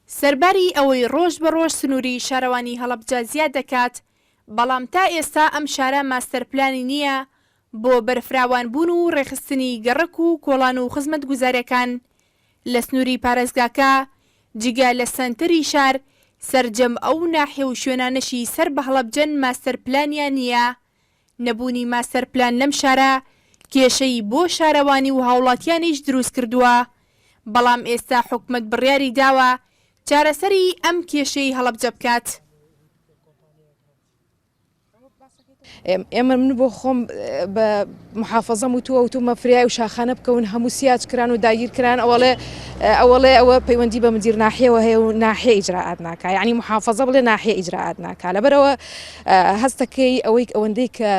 سەرباری ئەوەی ڕۆژ بە ڕۆژ سنووری شارەوانی هەڵەبجە زیاد دەکات، بەڵام تا ئێستا ئەم شارە ماستەرپلانی نییە بۆ بەرفراوانبوون و ڕێخستنی گەڕک و کۆڵان و خزمەت گوزاریەکان لە سنووری پارێزگاکە. جگە لە سەنتەری شار سەرجەم ئەو ناحیە و شوێنانەشی سەر بە هەڵەبجەن ماستەرپلانیان نییە. نەبوونی ماستەرپلان لەم شارە کێشەی بۆ شارەوانی و هاوڵاتیانیش دروست کردووە، بەڵام ئێستا حکومەت بڕیاری داوە چارەسەری ئەم کێشەی هەڵەبجە بکات. ئێمە من بۆ خۆم بە محافەزەم و تومە فریای و شاخانە بکەون هەموو سیاج کران و داگیر کران ئەوەڵێ ئەوە پەیوەندی بە مدیر ناحیەوە هەیە و ناحیە ئیجراعات ناکا، یعنی محافەزە بڵێ ناحیە ئیجراعات ناکا. لەبەرەوە هەستەکەی ئەوەندەی کە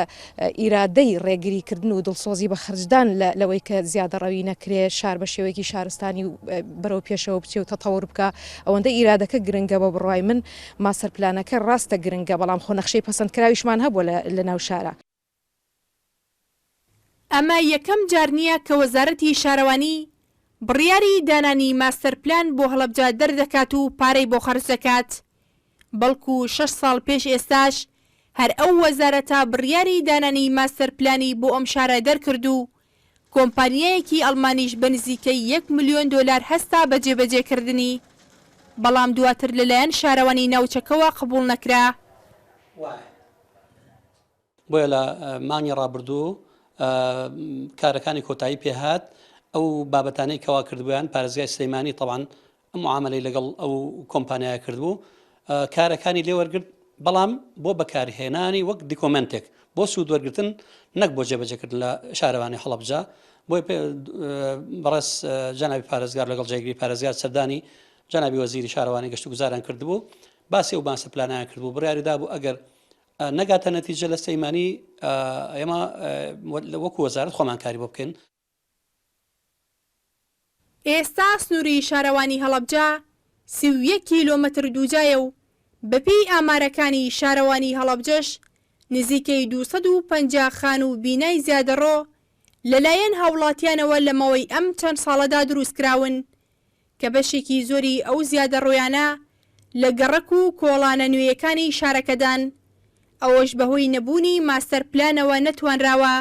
ئیرادەی ڕێگریکردن و دڵسۆزی بە خرجدان لەوەی کە زیادە ڕەوی نەکرێ شار بە شێوەیەکی شارستانی و بەرەو پێشەوە بچێ و تەتەوڕ بکە، ئەوەندە ئیرادەکە گرنگە بە بڕوای من. ماستەرپلانەکە ڕاستە گرنگە، بەڵام خۆ نەخشەی پەسەندکراویشمان هەبووە لە ناو شارە. ئەمە یەکەم جار نییە کە وەزارەتی شارەوانی بڕیاری دانانی ماستەرپلان بۆ هەڵەبجە دەردەکات و پارەی بۆ خەرج دەکات، بەڵکو 6 ساڵ پێش ئێستاش هەر ئەو وەزارەتە بڕیاری دانانی ماستەرپلانی بۆ ئەم شارە دەرکرد و کۆمپانیایەکی ئەڵمانیش بە نزیکەی 1 ملیۆن دۆلار هەستا بە جێبەجێکردنی، بەڵام دواتر لەلایەن شارەوانی ناوچەکەوە قبوڵ نەکرا. بۆیە لە مانگی ڕابردوو کارەکانی کۆتایی پێهات ئەو بابەتانەی کەوا کردبوویان پارێزگای سلەیمانی طبعاً ئەم معاملەی لەگەڵ ئەو کۆمپانیایە کردبوو، کارەکانی لێوەرگرت، بەڵام بۆ بەکارهێنانی وەک دیکۆمنتێک بۆ سوودوەرگرتن نەک بۆ جێبەجێکردن لە شارەوانی هەڵەبجە. بۆی بەڕێز جەنابی پارێزگار لەگەڵ جێگیری پارێزگار سەردانی جەنابی وەزیری شارەوانی گەشت و گوزاران کردبوو، باسی ئەو ماستەرپلانیان کردبوو، بڕیاریدا بوو ئەگەر نەگاتە نەتیجە لە سلەیمانی ئێمە وەکو وەزارەت خۆمان کاری بۆ بکەین. ئێستا سنووری شارەوانی هەڵەبجە 31 کیلۆمەتر دووجایە و بەپێی ئامارەکانی شارەوانی هەڵەبجەش نزیکەی 250 خان و بینای زیادەڕۆ لەلایەن هاوڵاتیانەوە لە ماوەی ئەم چەند ساڵەدا دروستکراون کە بەشێکی زۆری ئەو زیادەڕۆیانە لە گەڕک و کۆڵانە نوێیەکانی شارەکەدان. ئەوەش بەهۆی نەبوونی ماستەرپلانەوە نەتوانراوە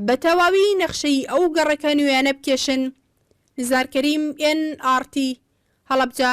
بە تەواوی نەخشەی ئەو گەڕەکە نوێیانە بکێشن. نزار کەریم، NRT هەڵەبجە.